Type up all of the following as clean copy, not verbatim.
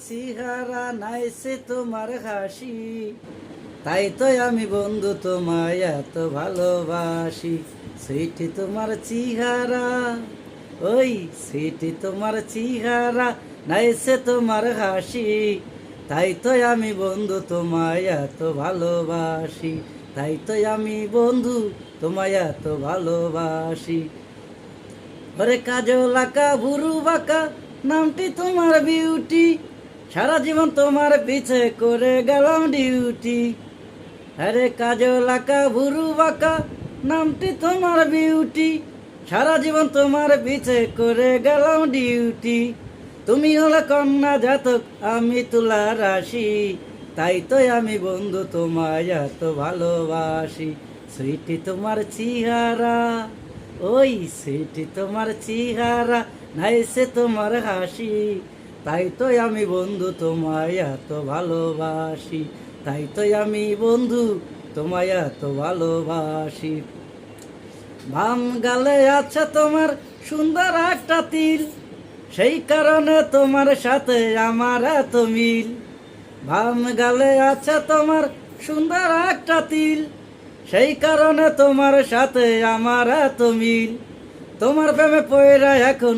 চেহারা নাইছে তোমার হাসি, তাই তো আমি বন্ধু তোমায় এত ভালোবাসি। সেইটি তোমার চেহারা, ওই সেইটি তোমার চেহারা নাইছে তোমার হাসি, তাই তো আমি বন্ধু তোমায় এত ভালোবাসি। তাই তো আমি বন্ধু তোমায় এত ভালোবাসি। ওরে কাজল আঁকা ভুরু বাঁকা নামটি তোমার বিউটি, সারা জীবন তোমার পিছে করে গেলাম ডিউটি। আরে কাজল আঁকা ভুরু বাঁকা নামটি তোমার বিউটি, সারা জীবন তোমার পিছে করে গেলাম ডিউটি। তুমি হলে কন্যা জাতক, আমি তুলা রাশি, তাই তো আমি বন্ধু তোমায় এত ভালোবাসি। সেইটি তোমার চেহারা, ওই সেইটি তোমার চেহারা নাইছে তোমার হাসি, তাই তো আমি বন্ধু তোমায় এত ভালোবাসি। তাই তো আমি বন্ধু তোমায় এত ভালোবাসি। বাম গালে আছে তোমার সুন্দর একটা তিল, সেই কারণে তোমার সাথে আমার এত মিল। বাম গালে আছে তোমার সুন্দর একটা তিল, সেই কারণে তোমার সাথে আমার এত মিল। তোমার প্রেমে পয়রা এখন,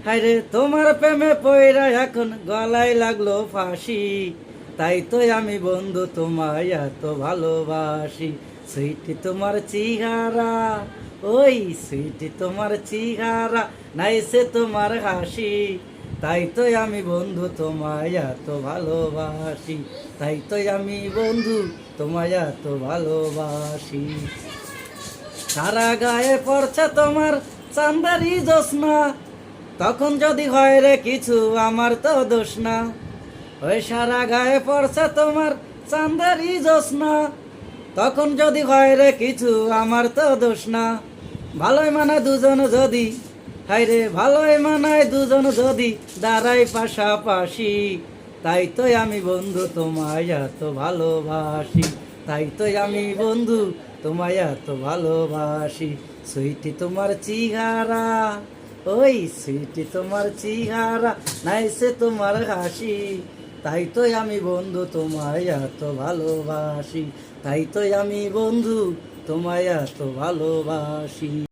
হায়রে তোমার প্রেমে পয়রা এখন গলায় লাগলো ফাঁসি, তাই তো আমি বন্ধু তোমায় এত ভালোবাসি। সেইটি তোমার চেহারা, ওই সেইটি তোমার চেহারা নাইছে তোমার হাসি, তাই তো আমি বন্ধু তোমায় এত ভালোবাসি। তাই তো আমি বন্ধু তোমায় এত ভালোবাসি। সারা গায়ে পড়ছে তোমার চান্দারি জোৎস্না, তখন যদি হয় রে কিছু আমার তো দোষ না। ওই সারা গায়ে পড়ছে তোমার চান্দারি জোৎস্না, তখন যদি হয় রে কিছু আমার তো দোষ না। ভালোই মানায় দুজন যদি, হায় রে ভালোই মানায় দুজন যদি দাঁড়াই পাশাপাশি, তাই তো আমি বন্ধু তোমায় এত ভালোবাসি। তাই তো আমি বন্ধু তোমায় এত ভালোবাসি। সুইটি তোমার চেহারা, ওই সুইটি তোমার চেহারা নাইছে তোমার হাসি, তাই তো আমি বন্ধু তোমায় এত ভালোবাসি। তাই তো আমি বন্ধু তোমায় এত ভালোবাসি।